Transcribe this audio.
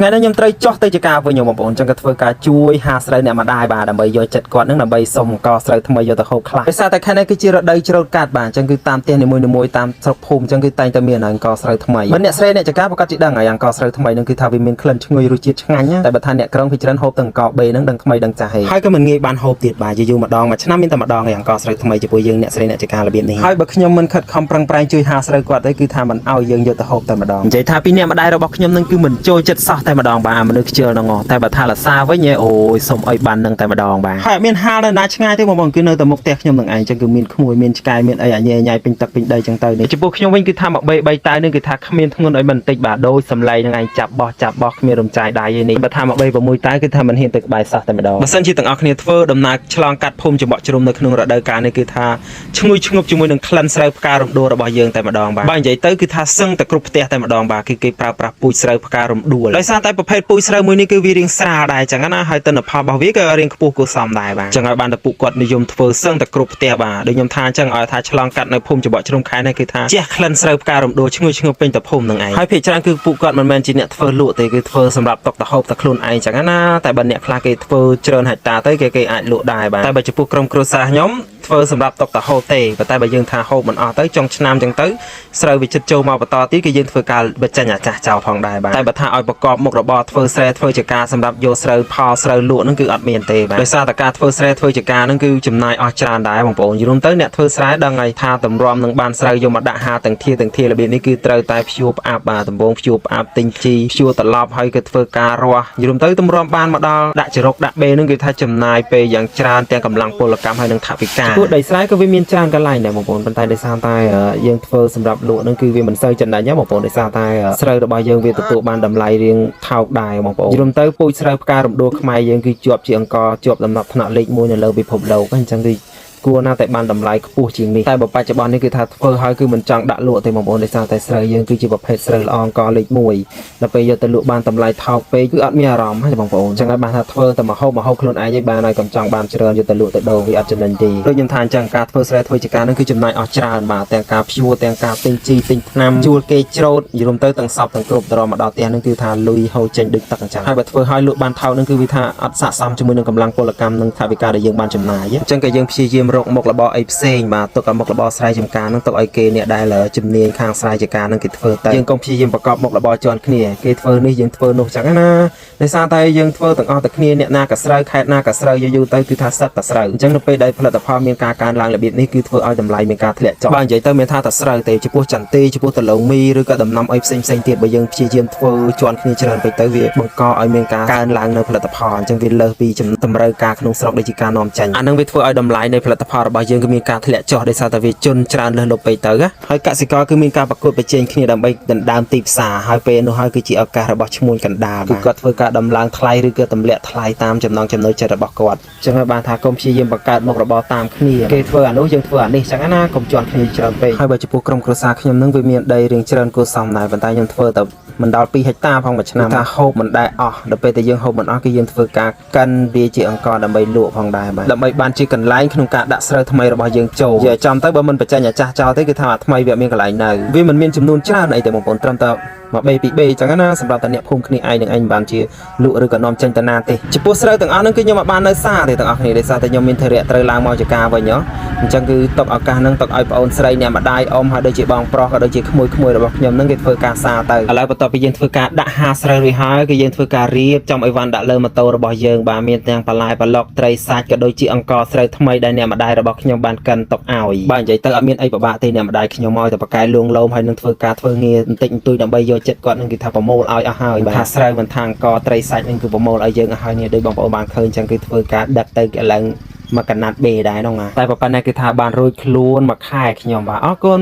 ថ្ងៃនេះខ្ញុំត្រូវចោះទៅជាការវិញបងប្អូនចឹងក៏ធ្វើការជួយហាស្រូវអ្នកម្ដាយបាទដើម្បីយកចិត្តគាត់នឹងដើម្បីសុំអង្គស្រូវថ្មីយកទៅហូបខ្លះដោយសារតែខែនេះគឺជារដូវច្រូតកាត់បាទចឹងគឺតាមផ្ទះនីមួយៗតាមស្រុកភូមិចឹងគឺតែងតែមានអង្គស្រូវថ្មីបើអ្នកស្រីអ្នកចការប្រកាសជាដឹងហើយអង្គស្រូវថ្មីនឹងគឺថាវាមានក្លិនឈ្ងុយរសជាតិឆ្ងាញ់តែបើថាអ្នកក្រុងពីច្រើនហូបទាំងអង្គ3នឹងដឹងថ្មីដឹងចាស់ហើយក៏មិនងាយបានហូបទៀតបាទយូរម្ដងមួយឆ្នាំមានតែម្ដងហើយអង្គស្រូវថ្មីចំពោះយើងអ្នកស្រីអ្នកចការរបៀបនេះហើយបើខ្ញុំមិនខិតខំប្រឹងប្រែងជួយហាស្រូវគាត់ទេគឺថាមិនឲ្យយើងយកទៅហូបតែម្ដងនិយាយថាពីអ្នកម្ដាយរបស់ខ្ញុំនឹងគឺមិនចូលចិត្តសោះតែម្ដងបាទមនុស្សខ្ជិលហ្នឹងតែបើថាលសាវិញអូយសុំឲ្យបាននឹងតែម្ដងបាទហើយមានហាលនៅណាឆ្ងាយទេបងប្អូនគឺនៅតែមុខផ្ទះខ្ញុំនឹងឯងចឹងគឺមានក្មួយមានឆ្កែមានអីអាញ៉ែញ៉ៃពេញទឹកពេញដីចឹងទៅនេះចំពោះខ្ញុំវិញគឺថាមក3តៅនឹងគឺថាគ្មានធ្ងន់ឲ្យមិនបន្តិចបាទដូចសំឡេងនឹងឯងចាប់បោះគ្មានរំចាយដៃឯនេះបើថាមក3 6តៅគឺថាមិនហ៊ានទៅក្បែរសោះតែម្ដងបើសិនជាទាំងអស់គ្នាធ្វើដំណើរឆ្លងកាត់ភូមិចំបក់ជ្រុំនៅក្នុងរដូវកាលនេះគឺថាឈ្ងុយឈ្ងប់ជាមួយនឹងក្លិនស្រូវផ្ការំដួលរបស់យើងតែម្ដងបាទបើនិយាយទៅគឺថាសឹងតែគ្រប់ផ្ទះតែម្ដងបាទគឺគេប្រើប្រាស់ពូជស្រូវផ្ការំដួលដោយសារតែប្រភេទពូជស្រូវមួយនេះគឺវារាងស្រាលដែរចឹងណាហើយទិន្នផលរបស់វាក៏រាងខ្ពស់គួរសមដែរបាទចឹងហើយបានតែពួកគាត់និយមធ្វើសឹងតែគ្រប់ផ្ទះបាទដូចខ្ញុំថាចឹងឲ្យថាឆ្លងកាត់នៅភូមិចំបក់ជ្រុំខែនេះគឺថាជះក្លិនស្រូវផ្ការំដួលឈ្ងុយឈ្ងប់ពេញតែភូមិនឹងឯងហើយភាគច្រើនគឺពួកគាត់មិនមែនជាអ្នកធ្វើលក់ទេគឺធ្វើសម្រាប់តុកទៅហូបតែខ្លួនឯងចឹងណាតែបើអ្នកខ្លះគេធ្វើច្រើនហិចតាទៅគេអាចលក់ដែរបាទតែបើចំពោះក្រុមគ្រួសារខ្ញុំធ្វើសម្រាប់តុកទៅហូបទេប៉ុន្តែបើយើងថាហូបមិនអស់ទៅចុងឆ្នាំចឹងទៅស្រូវវាចិត្តចូលមកបន្តទៀតគឺយើងធ្វើការបញ្ចេញអាចាស់ចោលផងដែរបាទតែបើថាឲ្យប្រកបមុខរបរធ្វើស្រែធ្វើជាការសម្រាប់យកស្រូវផលស្រូវលក់ហ្នឹងគឺអត់មានទេបាទដោយសារតែការធ្វើស្រែធ្វើជាការហ្នឹងគឺចំណាយអស់ច្រើនដែរបងប្អូនយល់ទៅអ្នកធ្វើស្រែដឹងហើយថាតម្រាំនឹងបានស្រូវយកមកដាក់ហាទាំងធារបៀបនេះគឺត្រូវតែភ្ជួរផ្អាប់បាទដំបងភ្ជួរផ្អាប់ទិញជីភ្ជួរត្រឡប់ហើយក៏ធ្វើការរាស់យល់ទៅតម្រាំបានមកដល់ដាក់ចរុកដាក់បេហ្នឹងគឺថាចំណាយពេលយ៉ាងច្រើនទាំងកម្លាំងពលកម្មហើយនិងថវិកាពួកដីស្រែក៏វាមានច្រើនកន្លែងដែរបងប្អូនប៉ុន្តែដោយសារតែយើងធ្វើសម្រាប់លក់ហ្នឹងគឺវាមិនសូវចំណេញទេបងប្អូនដោយសារតែស្រូវរបស់យើងវាទទួលបានតម្លៃរៀងថោកដែរបងប្អូនយល់ទៅពូជស្រូវផ្ការំដួលខ្មែរយើងគឺជាប់ជាអង្គជាប់ដំណាប់ថ្នាក់លេខ1នៅលើពិភពលោកអញ្ចឹងគឺគួរណាស់តែបានតម្លៃខ្ពស់ជាងនេះតែបច្ចុប្បន្ននេះគឺថាធ្វើហើយគឺមិនចង់ដាក់លក់ទេបងប្អូនដោយសារតែស្រូវយើងគឺជាប្រភេទស្រូវល្អអង្គលេខ1ដល់ពេលយកទៅលក់បានតម្លៃថោកពេកគឺអត់មានអារម្មណ៍ហ្នឹងបងប្អូនអញ្ចឹងហើយបានថាធ្វើតែមកហូបខ្លួនឯងឯងបានហើយកុំចង់បានច្រើនយកទៅលក់ទៅដូរវាអត់ចំណេញទេដូចខ្ញុំថាអញ្ចឹងការធ្វើស្រែធ្វើជាការហ្នឹងគឺចំណាយអស់ច្រើនបាទទាំងការភ្ជួរទាំងការទិញជីទិញថ្នាំជួលគេច្រូតយល់ទៅទាំងសពទាំងគ្រប់ទៅរកមកដល់ផ្ទះហ្នឹងគឺថាលុយហូរចេញដូចទឹកអញ្ចឹងហើយបើធ្វើឲ្យលក់បានថោកហ្នឹងគឺវាថាអត់ស័ក្តិសមជាមួយនឹងកម្លាំងពលកម្មនិងថវិកាដែលយើងបានចំណាយអញ្ចឹងក៏យើងព្យាយាមរកមុខរបរអីផ្សេងបាទទុកឲ្យមុខរបរស្រែចម្ការហ្នឹងទុកឲ្យគេអ្នកដែលជំនាញខាងស្រែចម្ការហ្នឹងគេធ្វើតែយើងកុំព្យាយាមប្រកបមុខរបរជាន់គ្នាគេធ្វើនេះយើងធ្វើនោះចឹងណាដោយសារតែយើងធ្វើទាំងអស់តែគ្នាអ្នកណាក៏ស្រូវខេត្តណាក៏ស្រូវយូរទៅគឺថាសិតតែស្រូវអញ្ចឹងនៅពេលដែលផលិតផលមានការកើនឡើងរបៀបនេះគឺធ្វើឲ្យតម្លៃមានការធ្លាក់ចុះបើនិយាយទៅមានថាតែស្រូវទេចំពោះចន្ទីចំពោះដលងមីឬក៏ដំណាំអីផ្សេងទៀតបើយើងព្យាយាមធ្វើជាន់គ្នាច្រើនពេកទៅវាបង្កឲ្យមានការកើនឡើងនៅផលិតផលអញ្ចឹងវាលើសពីតម្រូវការក្នុងស្រុកដូចជាការនាំចេញអានឹងវាធ្វើឲ្យតម្លៃនៃផលិតផលរបស់យើងគឺមានការធ្លាក់ចុះដោយសារតែវាជន់ច្រើនលើសលប់ពេកទៅហើយកសិករគឺមានការប្រកួតប្រជែងគ្នាដើម្បីដណ្ដើមទីផ្សារហើយពេលនោះហើយគឺជាឱកាសរបស់ឈ្មួញកណ្ដាលគឺគាត់ធ្វើការដំឡើងថ្លៃឬក៏ទម្លាក់ថ្លៃតាមចំណង់ចំណូលចិត្តរបស់គាត់អញ្ចឹងហើយបានថាកុំព្យាយាមបង្កើតមុខរបរតាមគ្នាគេធ្វើអានោះយើងធ្វើអានេះអញ្ចឹងណាកុំជន់គ្នាច្រើនពេកហើយបើចំពោះក្រុមគ្រួសារខ្ញុំនឹងវាមានដីរៀងច្រើនគួរសមដែរប៉ុន្តែខ្ញុំធ្វើតែមិនដល់2ហិកតាផងមួយឆ្នាំថាហូបមិនដែរអស់ដល់ពេលតែយើងហូបមិនអស់គឺយើងធ្វើការកិនវាជាអង្គដើម្បីលក់ផងដែរបាទដើម្បីបានជាកន្លែងក្នុងការដាក់ស្រូវថ្មីរបស់យើងចូលនិយាយចំទៅបើមិនបញ្ចេញអាចាស់ចោលទេគឺថាអាថ្មីវាមានកន្លែងនៅវាមិនមានចំនួនច្រើនអីទេបងប្អូនត្រឹមតែមកបេពីបេអញ្ចឹងណាសម្រាប់តែអ្នកភូមិគ្នាឯងនឹងឯងបានជាលក់ឬក៏នាំចេញទៅណាទេចំពោះស្រូវទាំងអស់ហ្នឹងគឺខ្ញុំអត់បាននៅសារទេទាំងអស់គ្នាដោយសារតែខ្ញុំមានធរៈត្រូវឡើងមកចការវិញអញ្ចឹងគឺទុកឱកាសហ្នឹងទុកឲ្យបងអូនស្រីអ្នកម្ដាយអ៊ំហើយដូចជាបងប្រុសក៏ដូចជាក្មួយរបស់ខ្ញុំហ្នឹងគេធ្វើការសារទៅឥឡូវបន្ទាប់ពីយើងធ្វើការដាក់ហាស្រូវរួចហើយគឺយើងធ្វើការរៀបចំអីវ៉ាន់ដាក់លើម៉ូតូរបស់យើងបាទមានទាំងបន្លែបន្លុកត្រីសាច់ក៏ដូចជាអង្ករស្រូវថ្មីដែលអ្នកម្ដាយរបស់ខ្ញុំបានកិនទុកឲ្យបាទនិយាយទៅអត់មានអីពិបាកទេអ្នកម្ដាយខ្ញុំឲ្យតែប្រកែលួងលោមហើយនឹងធ្វើការធ្វើងារបន្តិចបន្តួចដើម្បីយកចិត្តគាត់នឹងគេថាប្រមូលឲ្យអស់ហើយបាទថាស្រូវមិនថាអង្គត្រីសាច់នឹងគឺប្រមូលឲ្យយើងអស់ហើយនេះដូចបងប្អូនបានឃើញចឹងគឺធ្វើការដឹកទៅកន្លែងមកកណាត់បេដែរហ្នឹងតែប៉ុណ្ណេះគឺថាបានរួចខ្លួនមួយខែខ្ញុំបាទអរគុណ